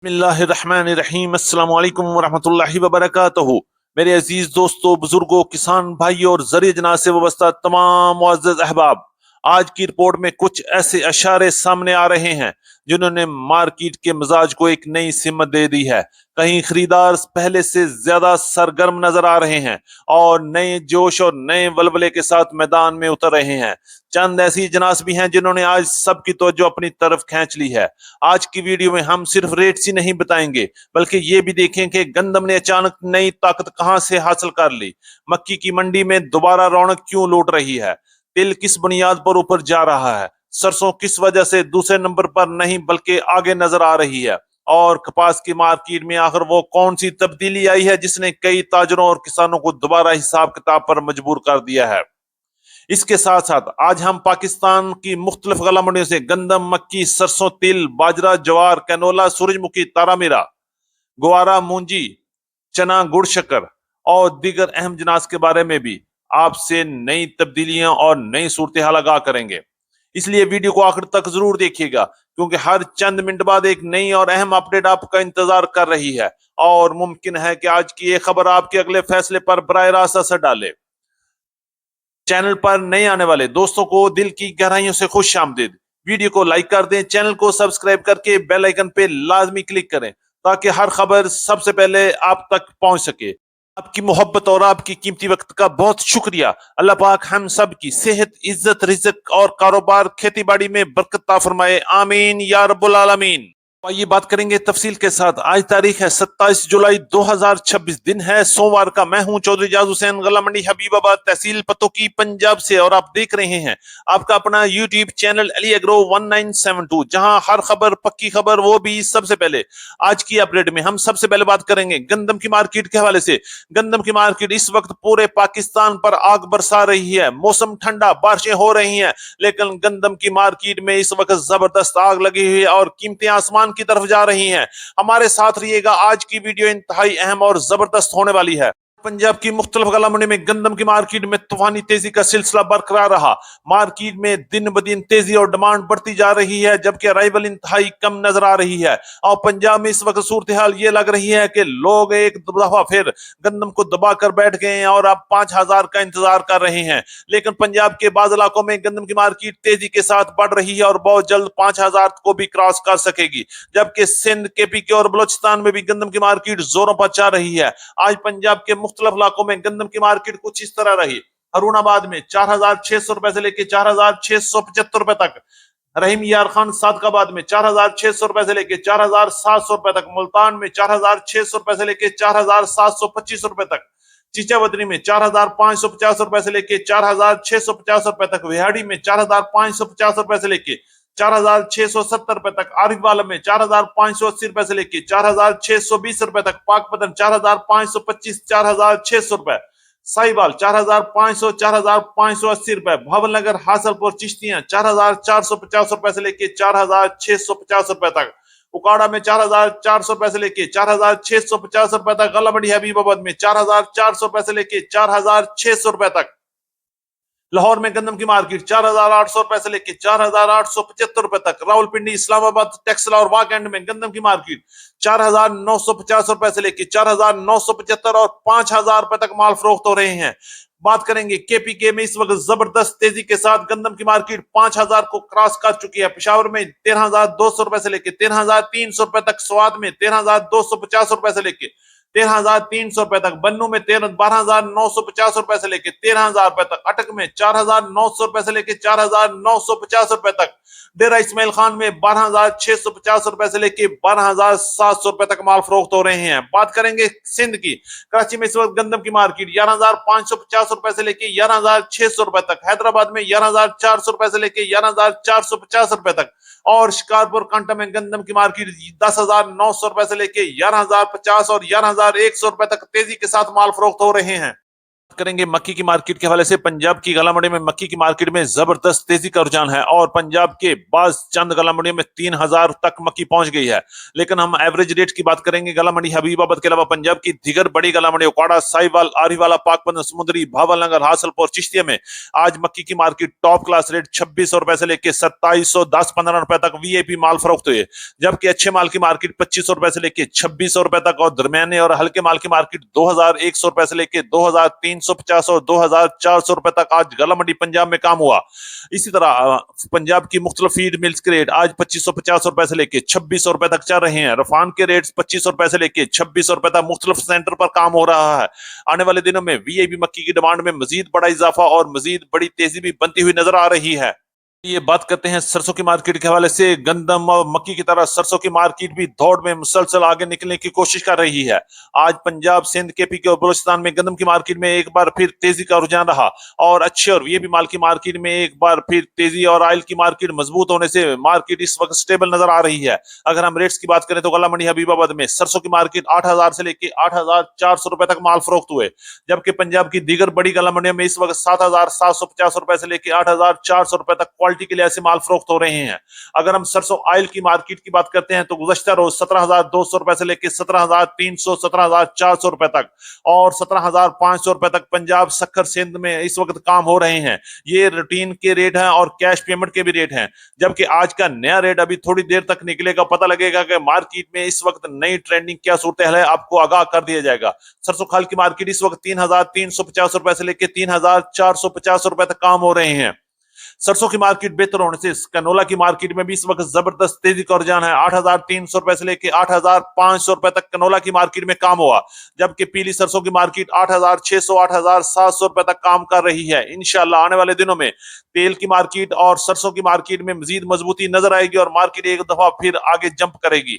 बिस्मिल्लाहिर्रहमानिर्रहीम अस्सलाम वालेकुम वरहमतुल्लाहि वबरकातुहू। मेरे अजीज दोस्तों, बुजुर्गों, किसान भाइयों और जरिए जनाज से वाबस्ता तमाम मुअज़्ज़ज़ अहबाब, आज की रिपोर्ट में कुछ ऐसे अशारे सामने आ रहे हैं जिन्होंने मार्केट के मिजाज को एक नई सिमत दे दी है। कहीं खरीदार पहले से ज्यादा सरगर्म नजर आ रहे हैं और नए जोश और नए वलवले के साथ मैदान में उतर रहे हैं। चंद ऐसी जनास भी हैं जिन्होंने आज सबकी तवज्जो अपनी तरफ खींच ली है। आज की वीडियो में हम सिर्फ रेट्स ही नहीं बताएंगे, बल्कि ये भी देखें कि गंदम ने अचानक नई ताकत कहां से हासिल कर ली। मक्की की मंडी में दोबारा रौनक क्यों लौट रही है। तिल किस बुनियाद पर ऊपर जा रहा है। सरसों किस वजह से दूसरे नंबर पर नहीं बल्कि आगे नजर आ रही है। और कपास की मार्केट में आखिर वो कौन सी तब्दीली आई है जिसने कई ताजरों और किसानों को दोबारा हिसाब किताब पर मजबूर कर दिया है। इसके साथ साथ आज हम पाकिस्तान की मुख्तलिफ गला मंडियों से गंदम, मक्की, सरसों, तिल, बाजरा, ज्वार, कैनोला, सूरजमुखी, तारामीरा, गुवारा, मूंजी, चना, गुड़ शक्कर और दीगर अहम जिनास के बारे में भी आपसे नई तब्दीलियां और नई सूरत हाल आगाह करेंगे। इसलिए वीडियो को आखिर तक जरूर देखिएगा, क्योंकि हर चंद मिनट बाद एक नई और अहम अपडेट आपका इंतजार कर रही है और मुमकिन है कि आज की ये खबर आपके अगले फैसले पर बराह रास्त असर डाले। चैनल पर नए आने वाले दोस्तों को दिल की गहराइयों से खुश आमदीद। वीडियो को लाइक कर दें, चैनल को सब्सक्राइब करके बेल आइकन पे लाजमी क्लिक करें ताकि हर खबर सबसे पहले आप तक पहुंच सके। आपकी मोहब्बत और आपकी कीमती वक्त का बहुत शुक्रिया। अल्लाह पाक हम सब की सेहत, इज्जत, रिज़्क और कारोबार, खेती बाड़ी में बरकत अता फरमाए। आमीन या रब्बुल आलमीन। आइए बात करेंगे तफसील के साथ। आज तारीख है 27 जुलाई 2026, दिन है सोमवार का। मैं हूं चौधरी जाज हुसैन, गला मंडी हबीबाबाद, तहसील पतोकी, पंजाब से, और आप देख रहे हैं आपका अपना यूट्यूब चैनल अली एग्रो 1972, जहां हर खबर पक्की खबर, वो भी सबसे पहले। आज की अपडेट में हम सबसे पहले बात करेंगे गंदम की मार्केट के हवाले से। गंदम की मार्केट इस वक्त पूरे पाकिस्तान पर आग बरसा रही है। मौसम ठंडा, बारिशें हो रही हैं, लेकिन गंदम की मार्केट में इस वक्त जबरदस्त आग लगी हुई है और कीमतें आसमान की तरफ जा रही हैं। हमारे साथ रहिएगा, आज की वीडियो इंतहाई अहम और जबरदस्त होने वाली है। पंजाब की मुख्तलिफ गला मंडी में गंदम की मार्केट में तूफानी तेजी का सिलसिला बरकरार रहा। मार्केट में दिन ब दिन तेजी और डिमांड बढ़ती जा रही है, जबकि अराइवल इंतहाई कम नजर आ रही है। और पंजाब में इस वक्त सूरत हाल ये लग रही है कि लोग एक दफा फिर गंदम को दबा कर बैठ गए हैं और अब 5,000 का इंतजार कर रहे हैं। लेकिन पंजाब के बाद इलाकों में गंदम की मार्केट तेजी के साथ बढ़ रही है और बहुत जल्द 5,000 को भी क्रॉस कर सकेगी। जबकि सिंध, केपी और बलोचिस्तान में भी गंदम की मार्केट जोरों पर चल रही है। आज पंजाब के मुख्तलिफ इलाकों में गंदम की मार्केट कुछ इस तरह रही। हरूणाबाद में 4,600 रुपए से लेकर 4,675 रुपए तक। रहीम यार खान सादकाबाद में 4,600 रुपए से लेकर 4,700 रुपए तक। मुल्तान में 4,600 रुपए से लेकर 4,725 रुपए तक। चीचावदनी में 4,550 रुपए से लेकर 4,650 रुपए तक। विहाड़ी में 4,550 रुपए से लेकर 4,670 रुपए तक। आरिफवाला में 4,580 रुपए से लेकर 4,620 रुपए तक। पाकपतन 4,525, 4,600 रुपए। साहिवाल 4,500, 4,580 रुपए। भावनगर, हासलपुर, चिश्तियां 4,450 रुपए से लेकर 4,650 रुपए तक। उकाड़ा में 4,400 रुपए से लेकर 4,650 रुपए तक। गला मंडी हबीबाबाद में 4,400 रुपए से लेकर 4,600 रुपए तक। लाहौर में गंदम की मार्केट 4,800 रुपए से लेकर 4,875 रुपए तक। रावलपिंडी, इस्लामाबाद, टेक्सला और वाकएंड में गंदम की मार्केट 4,950 रुपए से लेकर 4,975 और 5,000 रुपए तक माल फरोख्त हो रहे हैं। बात करेंगे केपीके में इस वक्त जबरदस्त तेजी के साथ गंदम की मार्केट 5,000 को क्रॉस कर चुकी है। पिशावर में 13,200 रुपए से लेकर 13,300 रुपए तक। स्वाद में 13,250 रुपए से लेकर 13,300 रुपए तक। बन्नू में 12,950 रुपए से लेकर 13,000 रुपए तक। अटक में 4,900 रुपए से लेकर 4,950 रुपए तक। डेरा इस्माइल खान में 12,650 रुपए से लेकर 12,700 रुपए तक माल फरोख्त हो रहे हैं। बात करेंगे सिंध की। कराची में इस वक्त गंदम की मार्केट 11,550 रुपए से लेकर 11,600 रुपए तक। हैदराबाद में 11,400 रुपए से लेकर 11,450 रुपए तक। और शिकारपुर कांटा में गंदम की मार्केट 10,900 रुपए से लेकर 11,050 और 11,100 रुपए तक तेजी के साथ माल फरोख्त हो रहे हैं। करेंगे मक्की की मार्केट के हवाले से। पंजाब की गला मंडी में मक्की की मार्केट में जबरदस्त तेजी का रुझान है और पंजाब के बाज चंद गला मंडियों में 3,000 तक मक्की पहुंच गई है। लेकिन हम एवरेज रेट की बात करेंगे गला मंडी हबीबाबाद के अलावा पंजाब की दीगर बड़ी गला मंडी उकाड़ा, साहिवाल, आरीवाला, पाकपन, समुद्री, भावलनगर, हासलपुर, चिश्तिया में आज मक्की की मार्केट टॉप क्लास रेट 2600 रुपए से लेकर 2710-15 रुपए तक वीआईपी माल फरोख्त हुए, जबकि अच्छे माल की मार्केट 2500 रुपए से लेकर 2600 रुपए तक और दरमियाने और हल्के माल की मार्केट 2100 रुपए से लेकर 2350 और 2400 रुपए तक आज गला मंडी पंजाब में काम हुआ। इसी तरह पंजाब की मुख्तलिफ फीड मिल्स के रेट आज 2550 रुपए से लेकर 2600 रुपए तक चल रहे हैं। रफान के रेट 2500 रुपए से लेकर 2600 रुपए तक मुख्तलिफ सेंटर पर काम हो रहा है। आने वाले दिनों में वीआईपी मक्की की डिमांड में मजीद बड़ा इजाफा और मजीद बड़ी तेजी भी बनती हुई नजर आ रही है। ये बात करते हैं सरसों की मार्केट के हवाले से। गंदम और मक्की की तरह सरसों की मार्केट भी दौड़ में मुसलसल आगे निकलने की कोशिश कर रही है। आज पंजाब, सिंध, केपी के और बलूचिस्तान में गंदम की मार्केट में एक बार फिर तेजी का रुझान रहा और अच्छे और ये भी माल की मार्केट में एक बार फिर तेजी और ऑयल की मार्केट मजबूत होने से मार्केट इस वक्त स्टेबल नजर आ रही है। अगर हम रेट्स की बात करें तो गला मंडी हबीबाबाद में सरसों की मार्केट 8,000 से लेकर 8,400 रुपए तक माल फरोख्त हुए, जबकि पंजाब की दीगर बड़ी गला मंडियों में इस वक्त 7,750 रुपए से लेकर 8,400 रुपए तक क्वालिटी के लिहाज से माल फरोख्त हो रहे हैं। अगर हम सरसों ऑयल की मार्केट की बात करते हैं तो गुज़श्ता रोज 17,200 रुपए से लेकर 17,300, 17,400 रुपए तक और 17,500 रुपए तक पंजाब, सखर, सिंध में इस वक्त काम हो रहे हैं। ये रूटीन के रेट हैं और कैश पेमेंट के भी रेट हैं, जबकि आज का नया रेट अभी थोड़ी देर तक निकलेगा, पता लगेगा कि मार्केट में इस वक्त नई ट्रेंडिंग क्या सूरत है, आपको आगाह कर दिया जाएगा। सरसों खाल की मार्केट इस वक्त 3,350 रुपए से लेकर 3,450 रुपए तक काम हो रहे हैं। सरसों की मार्केट बेहतर होने से कनोला की मार्केट में भी इस वक्त जबरदस्त तेजी का रुझान है। 8,300 रुपए से लेकर 8,500 रुपए तक कनोला की मार्केट में काम हुआ, जबकि पीली सरसों की मार्केट 8,600, 8,700 रुपए तक काम कर रही है। इंशाल्लाह आने वाले दिनों में तेल की मार्केट और सरसों की मार्केट में मजीद मजबूती नजर आएगी और मार्केट एक दफा फिर आगे जंप करेगी।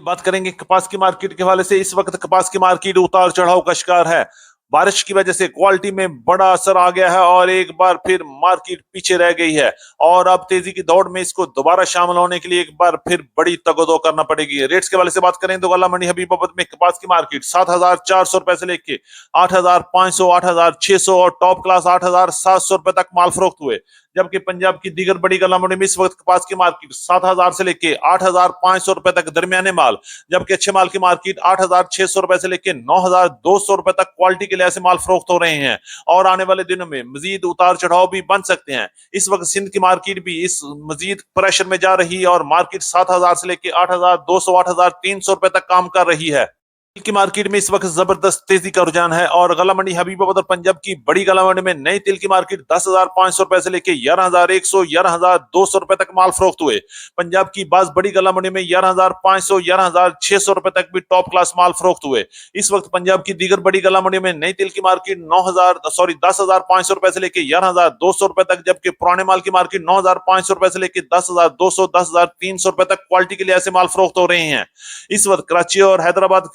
बात करेंगे कपास की मार्केट के हवाले से। इस वक्त कपास की मार्केट उतार चढ़ाव का शिकार है। बारिश की वजह से क्वालिटी में बड़ा असर आ गया है और एक बार फिर मार्केट पीछे रह गई है और अब तेजी की दौड़ में इसको दोबारा शामिल होने के लिए एक बार फिर बड़ी तगदो करना पड़ेगी। रेट्स के वाले से बात करें तो गला मंडी हबीबाबाद में कपास की मार्केट 7,400 रुपए से लेके 8,500, 8,600 और टॉप क्लास 8,700 रुपए तक माल फरोख्त हुए, जबकि पंजाब की दीगर बड़ी गला मंडी में इस वक्त कपास की मार्केट 7,000 से लेके 8,500 रुपए तक दरमियाने माल, जबकि अच्छे माल की मार्केट 8,600 रुपए से लेके 9,200 रुपए तक क्वालिटी के लिहाज से माल फरोख्त हो रहे हैं और आने वाले दिनों में मजीद उतार चढ़ाव भी बन सकते हैं। इस वक्त सिंध की मार्केट भी इस मजीद प्रेशर में जा रही है और मार्केट 7,000 से लेके 8,200, 8,300 रुपए तक काम कर रही है। की मार्केट में इस वक्त जबरदस्त तेजी का रुझान है और गला मंडी हबीबाबाद और पंजाब की बड़ी गला मंडी में नई तिल की मार्केट 10,500 रुपए से लेकर 11,100, 11,200 रुपए तक माल फरोख्त हुए। पंजाब की बाज बड़ी गला मंडी में 11,500, 11,600 रुपए तक भी टॉप क्लास माल फरोख्त हुए। इस वक्त पंजाब की दीगर बड़ी गला मंडी में नई तिल की मार्केट 10,500 रुपए से लेकर 11,200 रुपए तक, जबकि पुराने माल की मार्केट 9,500 रुपए से लेकर 10,200, 10,300 रुपए तक क्वालिटी के लिहाज से माल फरोख्त हो रहे हैं। इस वक्त कराची और हैदराबाद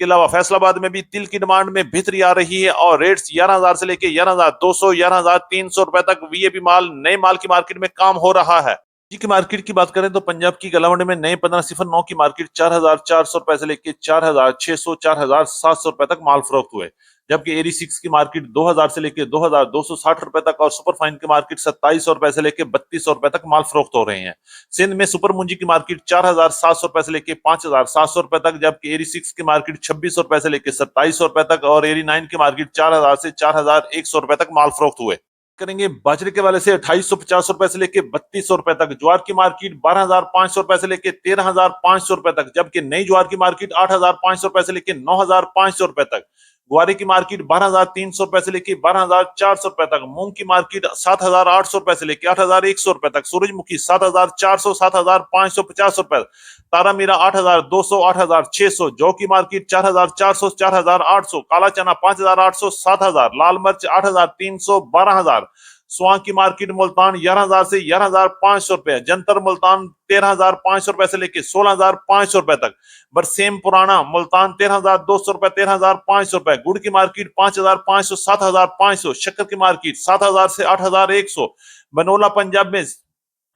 के अलावा फैसलाबाद में भी तिल की डिमांड में बेहतरी आ रही है और रेट्स 11,000 से लेकर 11,200, 11,300 रुपए तक वीआईपी माल नए माल की मार्केट में काम हो रहा है। की मार्केट की बात करें तो पंजाब की गला मंडी में नए 1509 की मार्केट 4,400 रुपए से लेकर 4,600, 4,700 रुपए तक माल फरोख्त हुए, जबकि एरी 6 की मार्केट 2,000 से लेकर 2,260 रुपए तक और सुपर फाइन की मार्केट 2,700 रुपए से लेकर 3,200 रुपए तक माल फरोख्त हो रहे हैं। सिंध में सुपर मुंजी की मार्केट 4,700 रुपए से लेकर 5,700 रुपए तक, जबकि एरी 6 की मार्केट 2,600 रुपए से लेकर 2,700 रुपए तक और एरी 9 की मार्केट 4,000 से 4,100 रुपए तक माल फरोख्त हुए। करेंगे बाजरे के वाले से 2,850 रुपए से लेके 3,200 रुपए तक, ज्वार की मार्केट 12,500 रुपए से लेके 13,500 रुपए तक, जबकि नई ज्वार की मार्केट 8,500 रुपए से लेके 9,500 रुपए तक, ग्वारे की मार्केट 12,300 रुपए से लेके 12,400 रुपए तक, मूंग की मार्केट 7,800 रुपए से लेके 8,100 रुपए तक, सूरजमुखी 7,400, 7,550 रुपए, तारा मीरा 8,200, 8,600, जौ की मार्केट 4,400, 4,800, काला चना 5,800, 7,000, लाल मिर्च 8,300, 12,000, स्वां की मार्केट मुल्तान 11,000 से 11,500 रुपए, जंतर मुल्तान 13,500 रुपए से लेके 16,500 रुपए तक, बरसेम पुराना मुल्तान 13,200 रुपए, 13,500 रुपए, गुड़ की मार्केट 5,500, 7,500, शक्कर की मार्केट 7,000 से 8,100, बनोला पंजाब में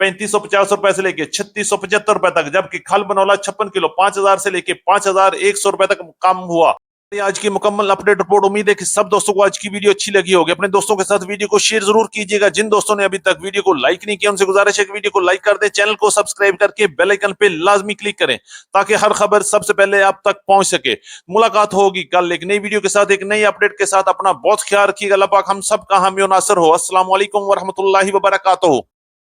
3,550 रुपए से लेके 3,675 रुपए तक, जबकि खल बनोला 56 किलो 5,000 से लेके 5,100 रुपए तक कम हुआ। ये आज की मुकम्मल अपडेट रिपोर्ट। उम्मीद है कि सब दोस्तों को आज की वीडियो अच्छी लगी होगी। अपने दोस्तों के साथ वीडियो को शेयर जरूर कीजिएगा। जिन दोस्तों ने अभी तक वीडियो को लाइक नहीं किया उनसे गुजारिश है कि वीडियो को लाइक कर दें, चैनल को सब्सक्राइब करके बेल आइकन पे लाजमी क्लिक करें ताकि हर खबर सबसे पहले आप तक पहुंच सके। मुलाकात होगी कल एक नई वीडियो के साथ, एक नई अपडेट के साथ। अपना बहुत ख्याल रखिएगा। अल्लाह पाक हम सब का हामी और नासिर हो। अस्सलाम वालेकुम व रहमतुल्लाहि व बरकातहू।